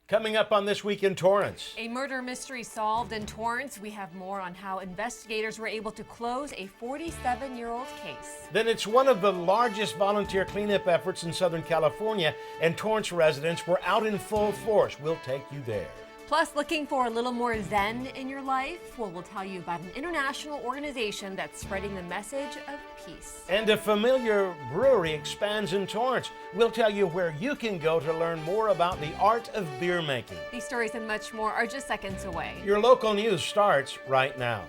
Coming up on This Week in Torrance. A murder mystery solved in Torrance. We have more on how investigators were able to close a 47-year-old case. Then it's one of the largest volunteer cleanup efforts in Southern California, and Torrance residents were out in full force. We'll take you there. Plus, looking for a little more zen in your life? Well, we'll tell you about an international organization that's spreading the message of peace. And a familiar brewery expands in Torrance. We'll tell you where you can go to learn more about the art of beer making. These stories and much more are just seconds away. Your local news starts right now.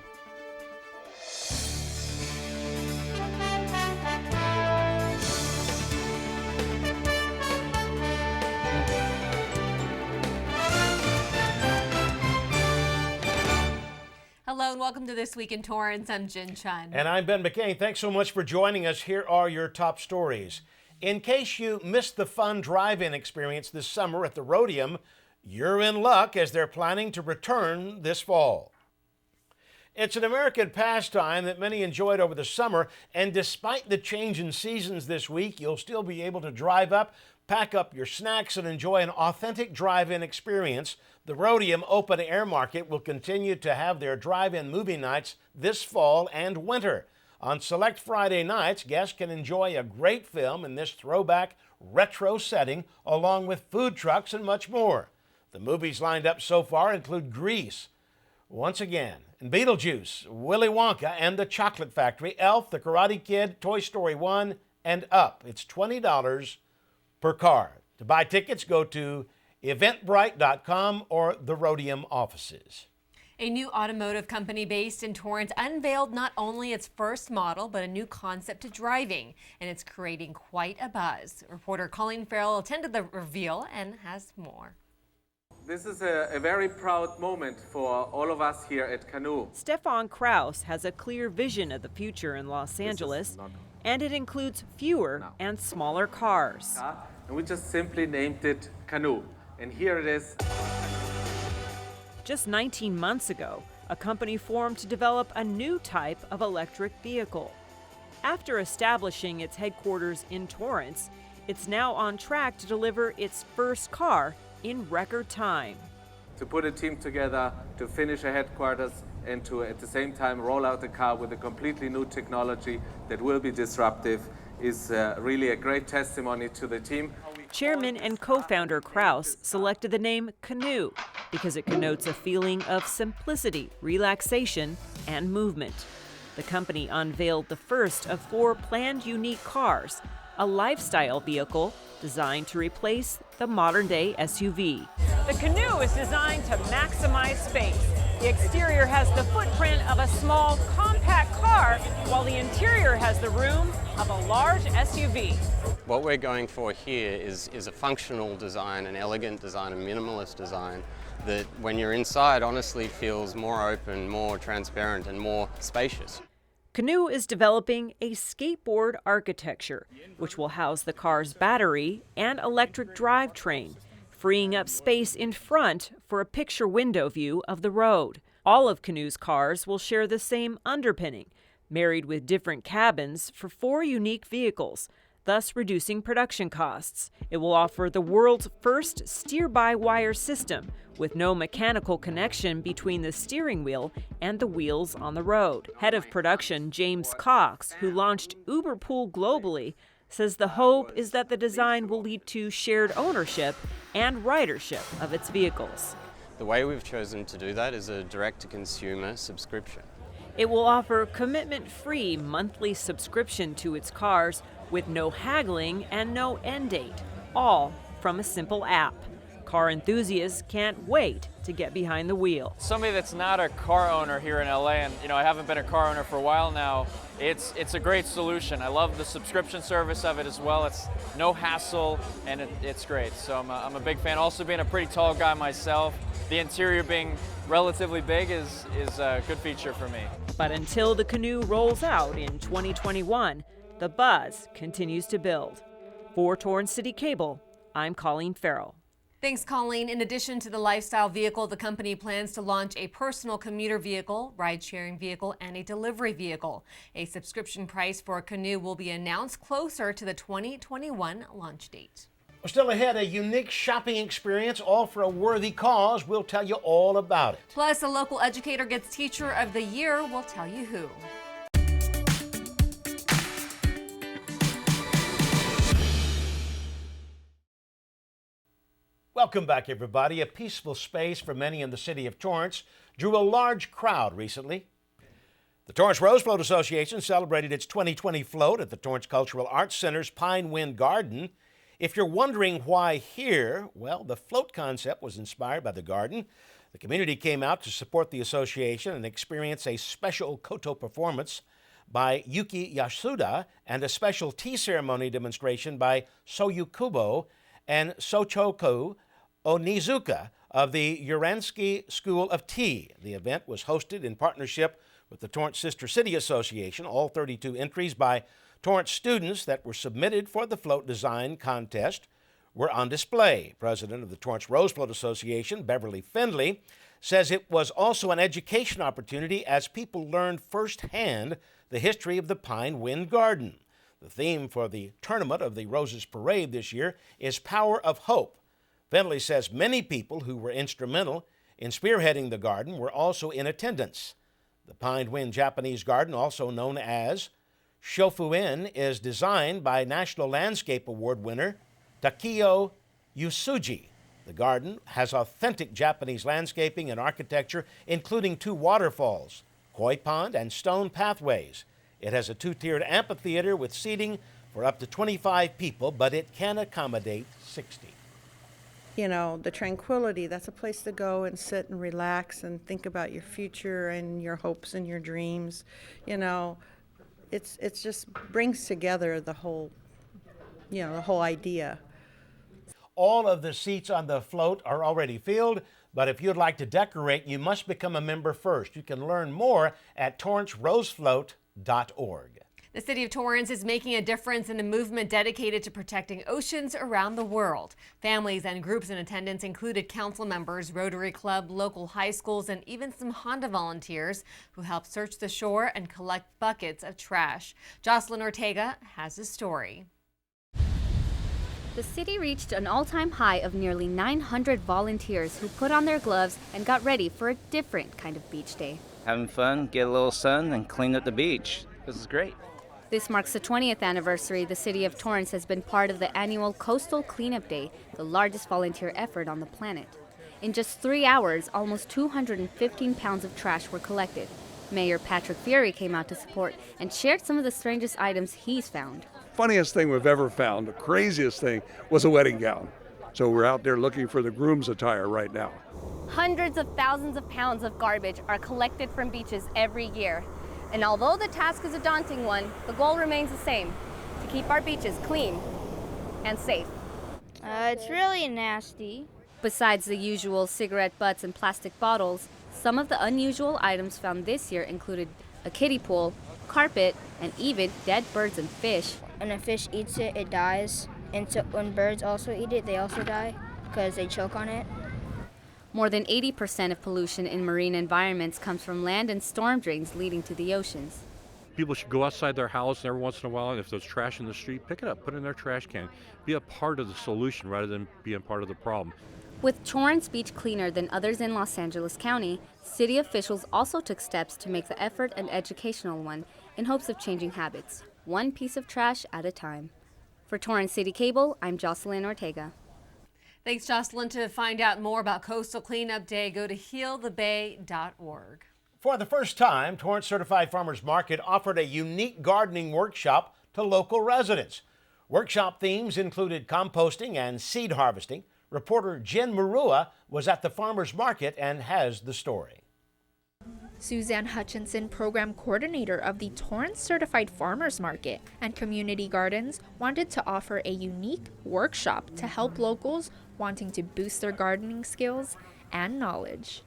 Hello and welcome to This Week in Torrance. I'm Jin Chun. And I'm Ben McCain. Thanks so much for joining us. Here are your top stories. In case you missed the fun drive-in experience this summer at the Roadium, you're in luck as they're planning to return this fall. It's an American pastime that many enjoyed over the summer, and despite the change in seasons this week, you'll still be able to drive up, pack up your snacks, and enjoy an authentic drive-in experience. The Roadium Open Air Market will continue to have their drive-in movie nights this fall and winter. On select Friday nights, guests can enjoy a great film in this throwback retro setting, along with food trucks and much more. The movies lined up so far include Grease, once again, and Beetlejuice, Willy Wonka and the Chocolate Factory, Elf, The Karate Kid, Toy Story 1, and Up. It's $20 per car. To buy tickets, go to eventbrite.com or the Roadium offices. A new automotive company based in Torrance unveiled not only its first model, but a new concept to driving, and it's creating quite a buzz. Reporter Colleen Farrell attended the reveal and has more. This is a very proud moment for all of us here at Canoe. Stefan Kraus has a clear vision of the future in Los Angeles, and it includes fewer and smaller cars. And we just simply named it Canoe. And here it is. Just 19 months ago, a company formed to develop a new type of electric vehicle. After establishing its headquarters in Torrance, it's now on track to deliver its first car in record time. To put a team together, to finish a headquarters, and to at the same time roll out a car with a completely new technology that will be disruptive is really a great testimony to the team. Chairman and co-founder Kraus selected the name Canoo because it connotes a feeling of simplicity, relaxation, and movement. The company unveiled the first of 4 planned unique cars, a lifestyle vehicle designed to replace the modern-day SUV. The Canoo is designed to maximize space. The exterior has the footprint of a small, compact car, while the interior has the room of a large SUV. What we're going for here is a functional design, an elegant design, a minimalist design that when you're inside honestly feels more open, more transparent, and more spacious. Canoo is developing a skateboard architecture, which will house the car's battery and electric drivetrain, freeing up space in front for a picture window view of the road. All of Canoo's cars will share the same underpinning, married with different cabins for 4 unique vehicles, thus reducing production costs. It will offer the world's first steer-by-wire system with no mechanical connection between the steering wheel and the wheels on the road. Head of production James Cox, who launched Uberpool globally, says the hope is that the design will lead to shared ownership and ridership of its vehicles. The way we've chosen to do that is a direct-to-consumer subscription. It will offer commitment-free monthly subscription to its cars with no haggling and no end date, all from a simple app. Car enthusiasts can't wait to get behind the wheel. Somebody that's not a car owner here in LA, and I haven't been a car owner for a while now, it's a great solution. I love the subscription service of it as well. It's no hassle, and it's great. So I'm a big fan. Also being a pretty tall guy myself, the interior being relatively big is a good feature for me. But until the Canoo rolls out in 2021, the buzz continues to build. For Torrance CitiCABLE, I'm Colleen Farrell. Thanks, Colleen. In addition to the lifestyle vehicle, the company plans to launch a personal commuter vehicle, ride-sharing vehicle, and a delivery vehicle. A subscription price for a Canoo will be announced closer to the 2021 launch date. Well, still ahead, a unique shopping experience, all for a worthy cause. We'll tell you all about it. Plus, a local educator gets Teacher of the Year. We'll tell you who. Welcome back, everybody. A peaceful space for many in the city of Torrance drew a large crowd recently. The Torrance Rose Float Association celebrated its 2020 float at the Torrance Cultural Arts Center's Pine Wind Garden. If you're wondering why here, well, the float concept was inspired by the garden. The community came out to support the association and experience a special koto performance by Yuki Yasuda and a special tea ceremony demonstration by Soyu Kubo and Sochoku Onizuka of the Uransky School of Tea. The event was hosted in partnership with the Torrance Sister City Association. All 32 entries by Torrance students that were submitted for the float design contest were on display. President of the Torrance Rose Float Association, Beverly Findley, says it was also an education opportunity as people learned firsthand the history of the Pine Wind Garden. The theme for the tournament of the Roses Parade this year is Power of Hope. Findley says many people who were instrumental in spearheading the garden were also in attendance. The Pine Wind Japanese Garden, also known as Shofuen, is designed by National Landscape Award winner Takio Yusuji. The garden has authentic Japanese landscaping and architecture, including 2 waterfalls, koi pond, and stone pathways. It has a 2-tiered amphitheater with seating for up to 25 people, but it can accommodate 60. You know, the tranquility, that's a place to go and sit and relax and think about your future and your hopes and your dreams. You know, it's just brings together the whole, the whole idea. All of the seats on the float are already filled, but if you'd like to decorate, you must become a member first. You can learn more at torrancerosefloat.org. The City of Torrance is making a difference in a movement dedicated to protecting oceans around the world. Families and groups in attendance included council members, Rotary Club, local high schools, and even some Honda volunteers who helped search the shore and collect buckets of trash. Jocelyn Ortega has a story. The city reached an all-time high of nearly 900 volunteers who put on their gloves and got ready for a different kind of beach day. Having fun, get a little sun, and clean up the beach. This is great. This marks the 20th anniversary the City of Torrance has been part of the annual Coastal Cleanup Day, the largest volunteer effort on the planet. In just 3 hours, almost 215 pounds of trash were collected. Mayor Patrick Fury came out to support and shared some of the strangest items he's found. Funniest thing we've ever found, the craziest thing, was a wedding gown. So we're out there looking for the groom's attire right now. Hundreds of thousands of pounds of garbage are collected from beaches every year. And although the task is a daunting one, the goal remains the same, to keep our beaches clean and safe. It's really nasty. Besides the usual cigarette butts and plastic bottles, some of the unusual items found this year included a kiddie pool, carpet, and even dead birds and fish. When a fish eats it, it dies. And so when birds also eat it, they also die because they choke on it. More than 80% of pollution in marine environments comes from land and storm drains leading to the oceans. People should go outside their house every once in a while, and if there's trash in the street, pick it up, put it in their trash can. Be a part of the solution rather than being part of the problem. With Torrance Beach cleaner than others in Los Angeles County, city officials also took steps to make the effort an educational one in hopes of changing habits, one piece of trash at a time. For Torrance CitiCABLE, I'm Jocelyn Ortega. Thanks, Jocelyn. To find out more about Coastal Cleanup Day, go to healthebay.org. For the first time, Torrance Certified Farmers Market offered a unique gardening workshop to local residents. Workshop themes included composting and seed harvesting. Reporter Jen Murua was at the farmers market and has the story. Suzanne Hutchinson, program coordinator of the Torrance Certified Farmers Market and Community Gardens, wanted to offer a unique workshop to help locals wanting to boost their gardening skills and knowledge.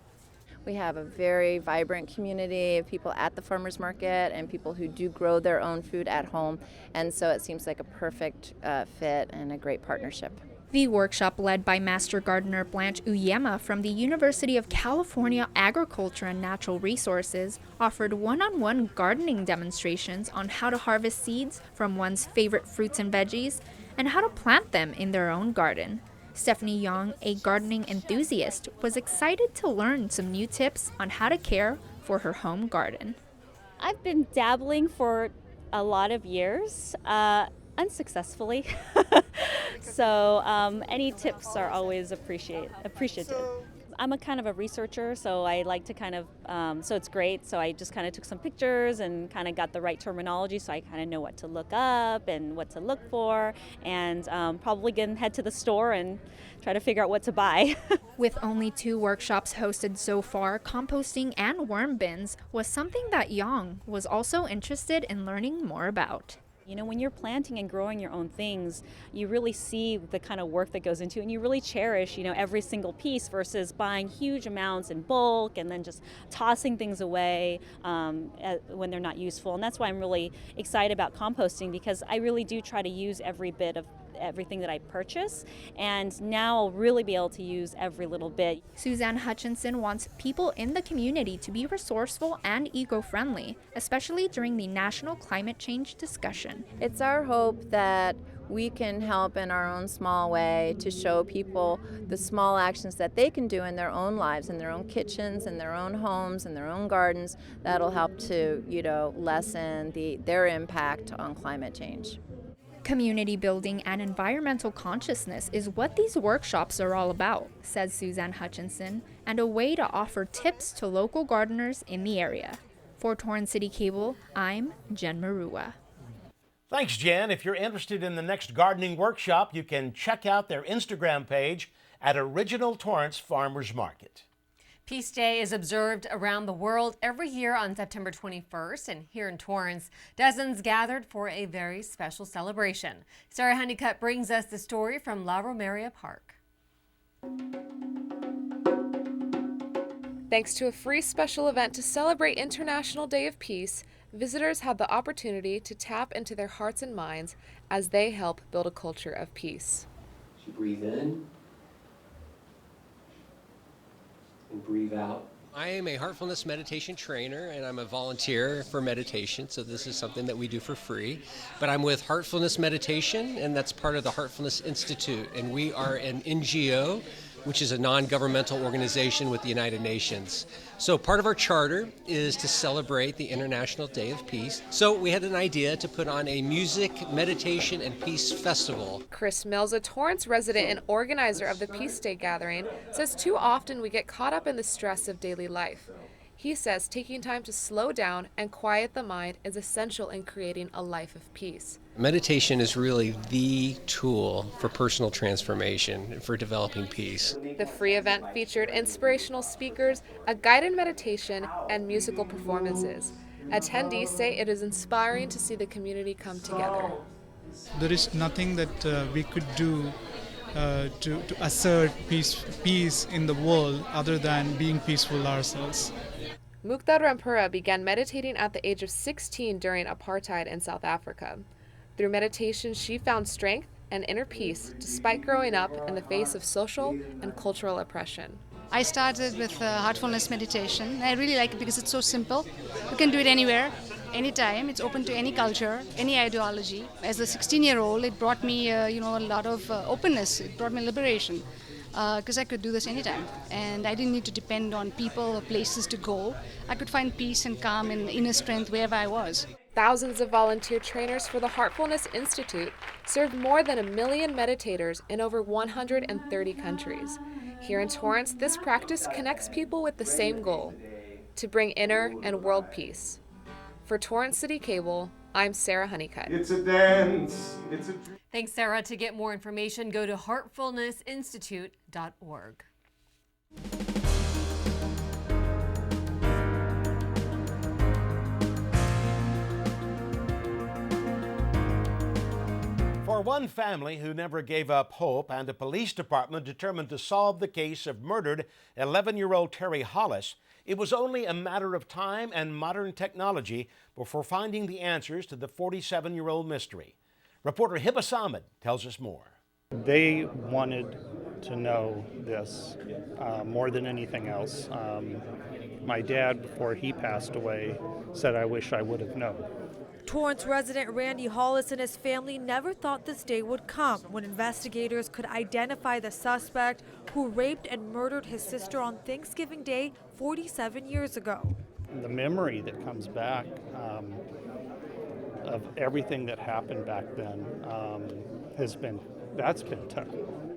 We have a very vibrant community of people at the farmers market and people who do grow their own food at home, and so it seems like a perfect fit and a great partnership. The workshop, led by Master Gardener Blanche Uyema from the University of California Agriculture and Natural Resources, offered one-on-one gardening demonstrations on how to harvest seeds from one's favorite fruits and veggies and how to plant them in their own garden. Stephanie Young, a gardening enthusiast, was excited to learn some new tips on how to care for her home garden. I've been dabbling for a lot of years, unsuccessfully. So any tips are always appreciative. I'm a kind of a researcher, so I like to kind of, so it's great. So I just kind of took some pictures and kind of got the right terminology, so I kind of know what to look up and what to look for, and probably gonna head to the store and try to figure out what to buy. With only 2 workshops hosted so far, composting and worm bins was something that Yang was also interested in learning more about. You know, when you're planting and growing your own things, you really see the kind of work that goes into it, and you really cherish, you know, every single piece versus buying huge amounts in bulk and then just tossing things away when they're not useful. And that's why I'm really excited about composting, because I really do try to use every bit of everything that I purchase, and now I'll really be able to use every little bit. Suzanne Hutchinson wants people in the community to be resourceful and eco-friendly, especially during the national climate change discussion. It's our hope that we can help in our own small way to show people the small actions that they can do in their own lives, in their own kitchens, in their own homes, in their own gardens, that'll help to, you know, lessen their impact on climate change. Community building and environmental consciousness is what these workshops are all about, says Suzanne Hutchinson, and a way to offer tips to local gardeners in the area. For Torrance CitiCABLE, I'm Jen Murua. Thanks, Jen. If you're interested in the next gardening workshop, you can check out their Instagram page at Original Torrance Farmers Market. Peace Day is observed around the world every year on September 21st, and here in Torrance, dozens gathered for a very special celebration. Sarah Honeycutt brings us the story from La Romeria Park. Thanks to a free special event to celebrate International Day of Peace, visitors had the opportunity to tap into their hearts and minds as they help build a culture of peace. You breathe in and breathe out. I am a heartfulness meditation trainer, and I'm a volunteer for meditation, so this is something that we do for free. But I'm with Heartfulness Meditation, and that's part of the Heartfulness Institute, and we are an NGO, which is a non-governmental organization with the United Nations. So part of our charter is to celebrate the International Day of Peace. So we had an idea to put on a music, meditation, and peace festival. Chris Mills, a Torrance resident and organizer of the Peace Day gathering, says too often we get caught up in the stress of daily life. He says taking time to slow down and quiet the mind is essential in creating a life of peace. Meditation is really the tool for personal transformation and for developing peace. The free event featured inspirational speakers, a guided meditation, and musical performances. Attendees say it is inspiring to see the community come together. There is nothing that we could do to assert peace in the world other than being peaceful ourselves. Mukdar Rampura began meditating at the age of 16 during apartheid in South Africa. Through meditation, she found strength and inner peace despite growing up in the face of social and cultural oppression. I started with heartfulness meditation. I really like it because it's so simple. You can do it anywhere, anytime. It's open to any culture, any ideology. As a 16-year-old, it brought me a lot of openness. It brought me liberation. Because I could do this anytime, and I didn't need to depend on people or places to go. I could find peace and calm and inner strength wherever I was. Thousands of volunteer trainers for the Heartfulness Institute served more than 1 million meditators in over 130 countries. Here in Torrance, this practice connects people with the same goal, to bring inner and world peace. For Torrance CitiCABLE, I'm Sarah Honeycutt. It's a dance. It's a dream. Thanks, Sarah. To get more information, go to heartfulnessinstitute.org. For one family who never gave up hope and a police department determined to solve the case of murdered 11-year-old Terry Hollis, it was only a matter of time and modern technology before finding the answers to the 47-year-old mystery. Reporter Hibba Samad tells us more. They wanted to know this more than anything else. My dad, before he passed away, said, "I wish I would have known." Torrance resident Randy Hollis and his family never thought this day would come when investigators could identify the suspect who raped and murdered his sister on Thanksgiving Day 47 years ago. The memory that comes back of everything that happened back then that's been tough.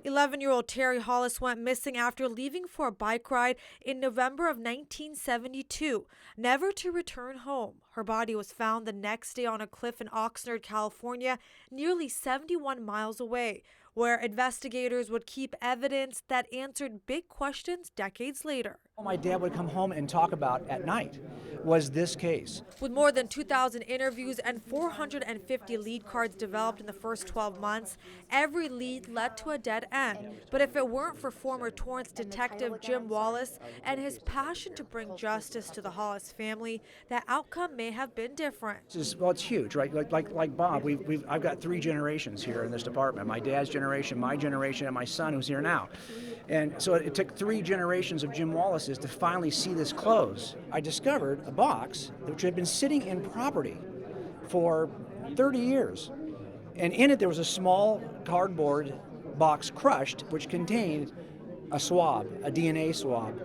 11-year-old Terry Hollis went missing after leaving for a bike ride in November of 1972, never to return home. Her body was found the next day on a cliff in Oxnard, California, nearly 71 miles away, where investigators would keep evidence that answered big questions decades later. My dad would come home and talk about at night was this case. With more than 2,000 interviews and 450 lead cards developed in the first 12 months, every lead led to a dead end. But if it weren't for former Torrance detective Jim Wallace and his passion to bring justice to the Hollis family, that outcome may have been different. It's huge, right? Like Bob, I've got 3 generations here in this department. My dad's generation, my generation, and my son who's here now. And so it took 3 generations of Jim Wallace's to finally see this close. I discovered a box which had been sitting in property for 30 years. And in it there was a small cardboard box crushed which contained a swab, a DNA swab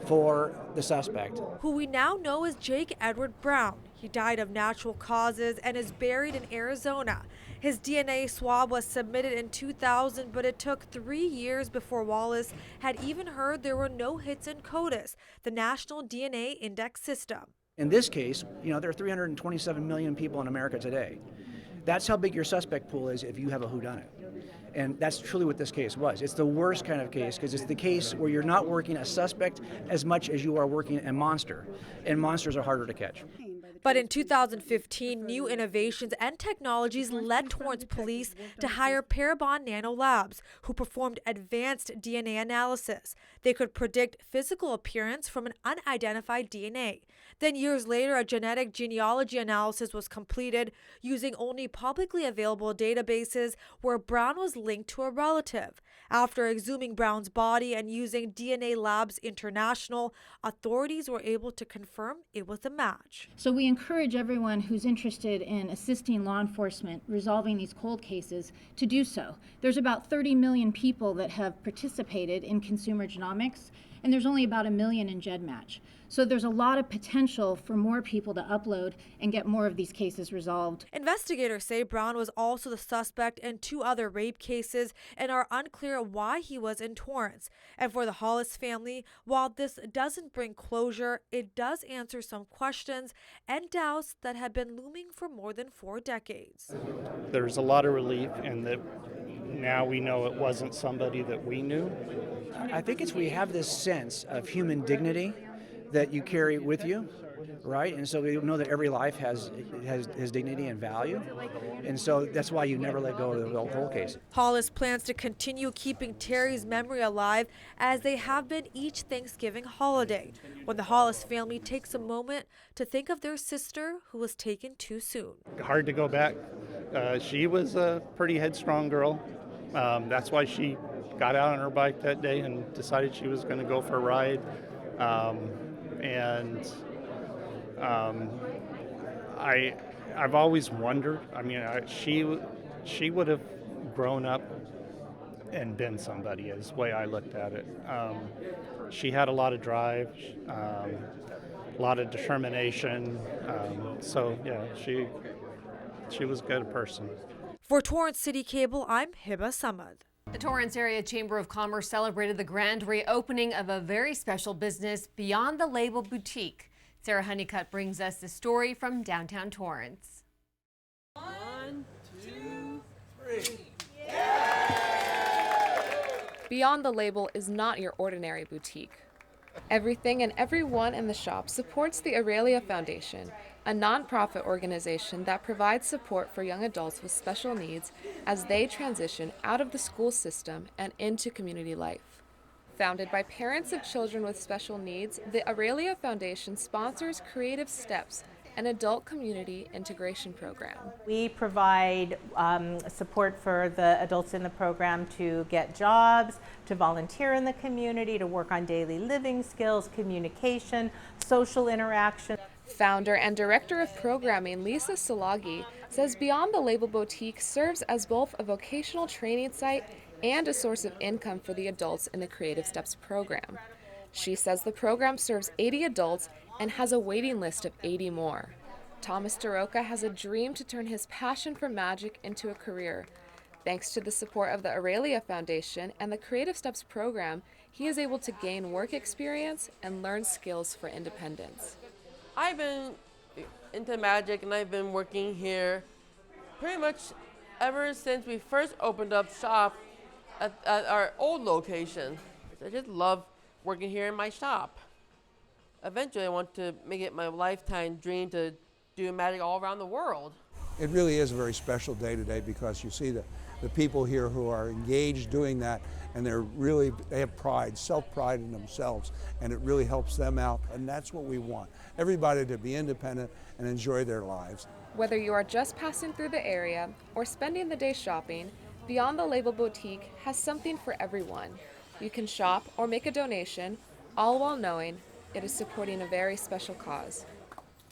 for the suspect, who we now know as Jake Edward Brown. He died of natural causes and is buried in Arizona. His DNA swab was submitted in 2000, but it took 3 years before Wallace had even heard there were no hits in CODIS, the National DNA Index System. In this case, there are 327 million people in America today. That's how big your suspect pool is if you have a whodunit. And that's truly what this case was. It's the worst kind of case because it's the case where you're not working a suspect as much as you are working a monster. And monsters are harder to catch. But in 2015, new innovations and technologies led Torrance police to hire Parabon Nanolabs, who performed advanced DNA analysis. They could predict physical appearance from an unidentified DNA. Then years later, a genetic genealogy analysis was completed using only publicly available databases where Brown was linked to a relative. After exhuming Brown's body and using DNA Labs International, authorities were able to confirm it was a match. So we encourage everyone who's interested in assisting law enforcement resolving these cold cases to do so. There's about 30 million people that have participated in consumer genomics, and there's only about 1 million in GEDmatch. So there's a lot of potential for more people to upload and get more of these cases resolved. Investigators say Brown was also the suspect in 2 other rape cases and are unclear why he was in Torrance. And for the Hollis family, while this doesn't bring closure, it does answer some questions and doubts that have been looming for more than 4 decades. There's a lot of relief in that now we know it wasn't somebody that we knew. I think we have this sense of human dignity that you carry with you, right? And so we know that every life has dignity and value. And so that's why you never let go of the whole case. Hollis plans to continue keeping Terry's memory alive as they have been each Thanksgiving holiday, when the Hollis family takes a moment to think of their sister who was taken too soon. Hard to go back. She was a pretty headstrong girl. That's why she got out on her bike that day and decided she was going to go for a ride. I've always wondered. I mean, she would have grown up and been somebody, is the way I looked at it. She had a lot of drive, a lot of determination. So yeah, she was a good person. For Torrance CitiCABLE, I'm Hiba Samad. The Torrance Area Chamber of Commerce celebrated the grand reopening of a very special business, Beyond the Label Boutique. Sarah Honeycutt brings us the story from downtown Torrance. 1, 2, 3. Beyond the Label is not your ordinary boutique. Everything and everyone in the shop supports the Aurelia Foundation, a nonprofit organization that provides support for young adults with special needs as they transition out of the school system and into community life. Founded by parents of children with special needs, the Aurelia Foundation sponsors creative steps an adult community integration program. We provide support for the adults in the program to get jobs, to volunteer in the community, to work on daily living skills, communication, social interaction. Founder and Director of Programming Lisa Salagi says Beyond the Label Boutique serves as both a vocational training site and a source of income for the adults in the Creative Steps program. She says the program serves 80 adults and has a waiting list of 80 more. Thomas DeRoca has a dream to turn his passion for magic into a career. Thanks to the support of the Aurelia Foundation and the Creative Steps program, he is able to gain work experience and learn skills for independence. I've been into magic and I've been working here pretty much ever since we first opened up shop at our old location. I just love working here in my shop. Eventually I want to make it my lifetime dream to do magic all around the world. It really is a very special day today because you see the people here who are engaged doing that, and they have pride, self-pride in themselves, and it really helps them out, and that's what we want. Everybody to be independent and enjoy their lives. Whether you are just passing through the area or spending the day shopping, Beyond the Label Boutique has something for everyone. You can shop or make a donation, all while knowing it is supporting a very special cause.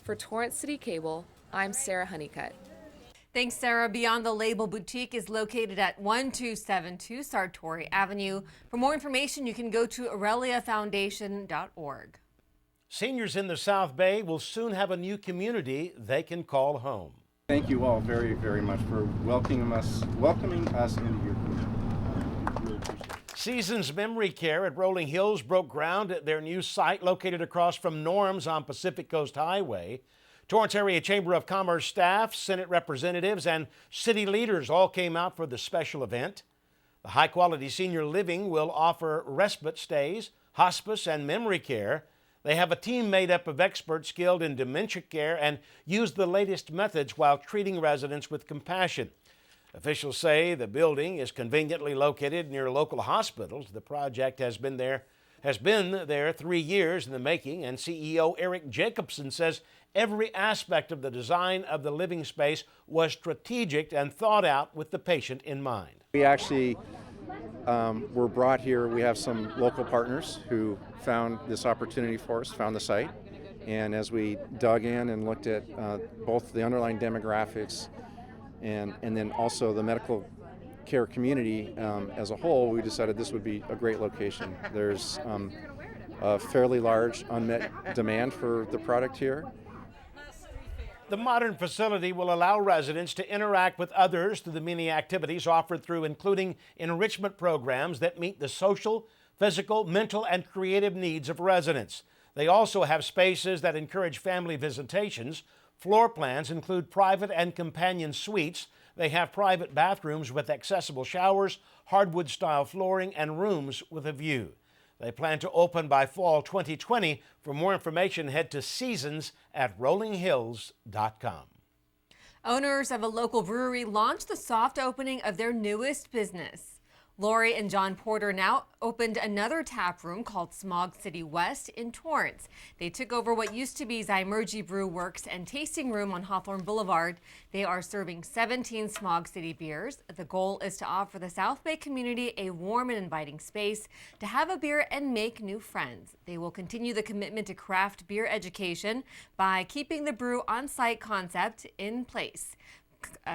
For Torrance CitiCABLE, I'm Sarah Honeycutt. Thanks, Sarah. Beyond the Label Boutique is located at 1272 Sartori Avenue. For more information, you can go to aureliafoundation.org. Seniors in the South Bay will soon have a new community they can call home. Thank you all very, very much for welcoming us into your community. Really appreciate it. Seasons Memory Care at Rolling Hills broke ground at their new site located across from Norm's on Pacific Coast Highway. Torrance Area Chamber of Commerce staff, Senate representatives, and city leaders all came out for the special event. The high-quality senior living will offer respite stays, hospice, and memory care. They have a team made up of experts skilled in dementia care and use the latest methods while treating residents with compassion. Officials say the building is conveniently located near local hospitals. The project has been there 3 years in the making, and CEO Eric Jacobson says every aspect of the design of the living space was strategic and thought out with the patient in mind. We actually were brought here. We have some local partners who found this opportunity for us, found the site, and as we dug in and looked at both the underlying demographics and then also the medical care community as a whole, we decided this would be a great location. There's a fairly large unmet demand for the product here. The modern facility will allow residents to interact with others through the many activities offered through including enrichment programs that meet the social, physical, mental, and creative needs of residents. They also have spaces that encourage family visitations. Floor plans include private and companion suites. They have private bathrooms with accessible showers, hardwood-style flooring, and rooms with a view. They plan to open by fall 2020. For more information, head to seasons@rollinghills.com. Owners of a local brewery launched the soft opening of their newest business. Lori and John Porter now opened another tap room called Smog City West in Torrance. They took over what used to be Zymergy Brew Works and Tasting Room on Hawthorne Boulevard. They are serving 17 Smog City beers. The goal is to offer the South Bay community a warm and inviting space to have a beer and make new friends. They will continue the commitment to craft beer education by keeping the brew on-site concept in place.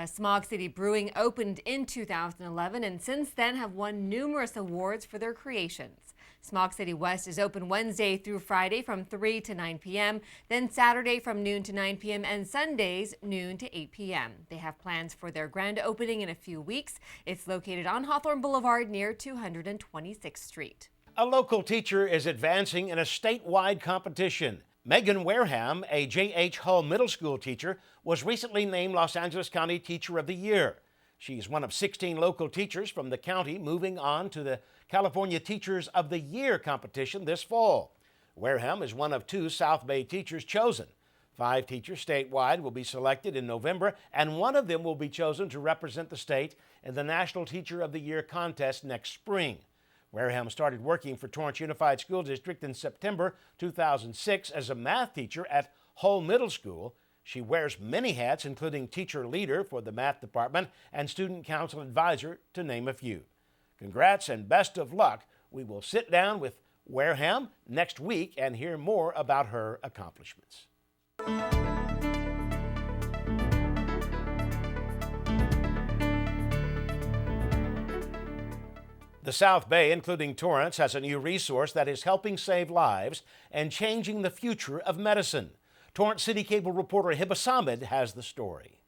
Smog City Brewing opened in 2011 and since then have won numerous awards for their creations. Smog City West is open Wednesday through Friday from 3 to 9 p.m., then Saturday from noon to 9 p.m., and Sundays noon to 8 p.m. They have plans for their grand opening in a few weeks. It's located on Hawthorne Boulevard near 226th Street. A local teacher is advancing in a statewide competition. Megan Wareham, a J.H. Hull Middle School teacher, was recently named Los Angeles County Teacher of the Year. She's one of 16 local teachers from the county moving on to the California Teachers of the Year competition this fall. Wareham is one of 2 South Bay teachers chosen. 5 teachers statewide will be selected in November, and one of them will be chosen to represent the state in the National Teacher of the Year contest next spring. Wareham started working for Torrance Unified School District in September 2006 as a math teacher at Hull Middle School. She wears many hats, including teacher leader for the math department and student council advisor, to name a few. Congrats and best of luck. We will sit down with Wareham next week and hear more about her accomplishments. The South Bay, including Torrance, has a new resource that is helping save lives and changing the future of medicine. Torrance CitiCABLE reporter Hibba Samad has the story.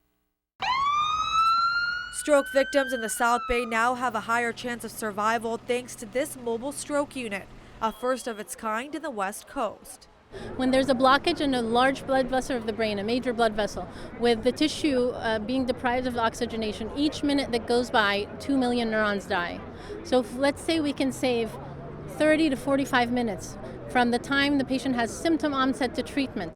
Stroke victims in the South Bay now have a higher chance of survival thanks to this mobile stroke unit, a first of its kind in the West Coast. When there's a blockage in a large blood vessel of the brain, a major blood vessel, with the tissue being deprived of oxygenation, each minute that goes by, 2 million neurons die. So let's say we can save 30 to 45 minutes from the time the patient has symptom onset to treatment.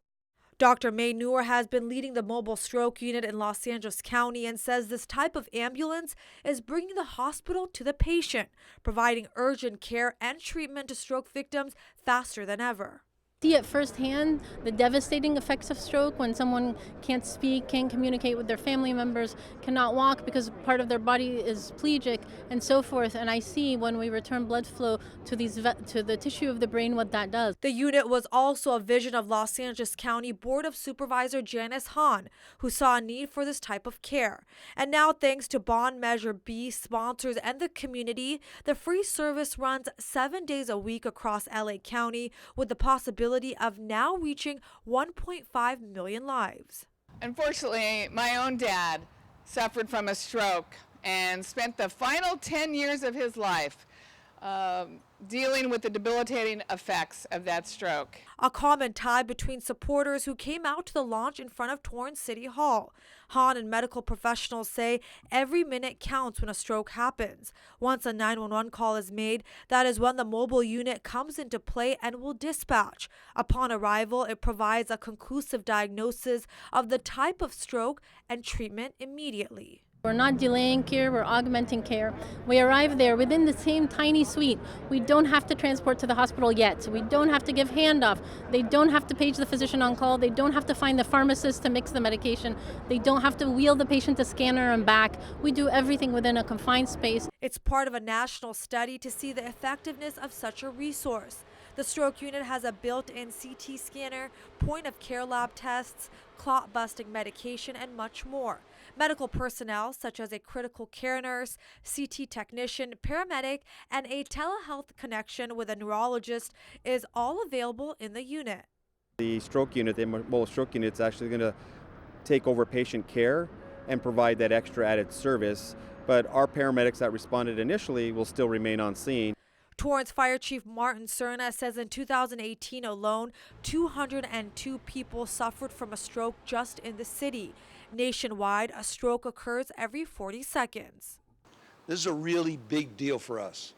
Dr. May Noor has been leading the mobile stroke unit in Los Angeles County and says this type of ambulance is bringing the hospital to the patient, providing urgent care and treatment to stroke victims faster than ever. See at firsthand the devastating effects of stroke when someone can't speak, can't communicate with their family members, cannot walk because part of their body is plegic, and so forth. And I see when we return blood flow to the tissue of the brain what that does. The unit was also a vision of Los Angeles County Board of Supervisor Janice Hahn, who saw a need for this type of care. And now, thanks to Bond Measure B sponsors and the community, the free service runs 7 days a week across LA County with the possibility of now reaching 1.5 million lives. Unfortunately, my own dad suffered from a stroke and spent the final 10 years of his life dealing with the debilitating effects of that stroke. A common tie between supporters who came out to the launch in front of Torrance City Hall. Hahn and medical professionals say every minute counts when a stroke happens. Once a 911 call is made, that is when the mobile unit comes into play and will dispatch. Upon arrival, it provides a conclusive diagnosis of the type of stroke and treatment immediately. We're not delaying care, we're augmenting care. We arrive there within the same tiny suite. We don't have to transport to the hospital yet. We don't have to give handoff. They don't have to page the physician on call. They don't have to find the pharmacist to mix the medication. They don't have to wheel the patient to scanner and back. We do everything within a confined space. It's part of a national study to see the effectiveness of such a resource. The stroke unit has a built-in CT scanner, point-of-care lab tests, clot-busting medication, and much more. Medical personnel, such as a critical care nurse, CT technician, paramedic, and a telehealth connection with a neurologist, is all available in the unit. The stroke unit, the mobile stroke unit, is actually going to take over patient care and provide that extra added service, but our paramedics that responded initially will still remain on scene. Torrance Fire Chief Martin Cerna says in 2018 alone, 202 people suffered from a stroke just in the city. Nationwide, a stroke occurs every 40 seconds. This is a really big deal for us.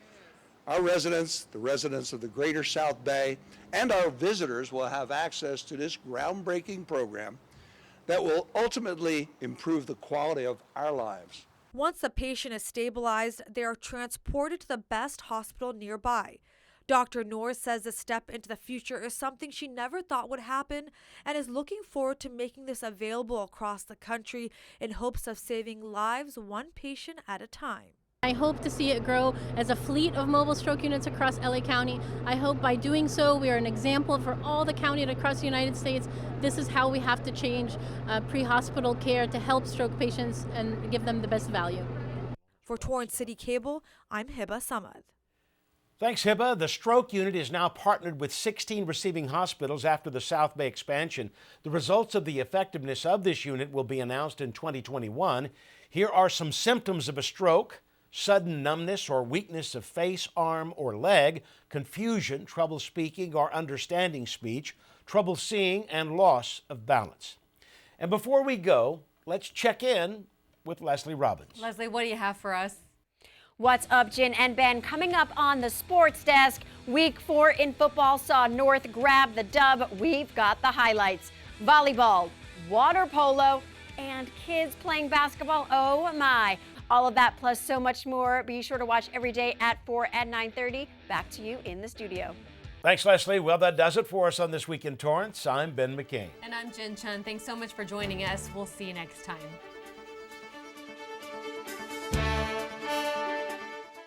Our residents, the residents of the greater South Bay, and our visitors will have access to this groundbreaking program that will ultimately improve the quality of our lives. Once the patient is stabilized, they are transported to the best hospital nearby. Dr. Noor says the step into the future is something she never thought would happen and is looking forward to making this available across the country in hopes of saving lives one patient at a time. I hope to see it grow as a fleet of mobile stroke units across LA County. I hope by doing so we are an example for all the counties across the United States. This is how we have to change pre-hospital care to help stroke patients and give them the best value. For Torrance CitiCABLE, I'm Hibba Samad. Thanks, Hibba. The stroke unit is now partnered with 16 receiving hospitals after the South Bay expansion. The results of the effectiveness of this unit will be announced in 2021. Here are some symptoms of a stroke: sudden numbness or weakness of face, arm, or leg, confusion, trouble speaking or understanding speech, trouble seeing, and loss of balance. And before we go, let's check in with Leslie Robbins. Leslie, what do you have for us? What's up, Jin and Ben? Coming up on the sports desk, week 4 in football saw North grab the dub. We've got the highlights: volleyball, water polo, and kids playing basketball. Oh my. All of that plus so much more. Be sure to watch every day at 4 and 9:30. Back to you in the studio. Thanks, Leslie. Well, that does it for us on This Week in Torrance. I'm Ben McCain. And I'm Jin Chun. Thanks so much for joining us. We'll see you next time.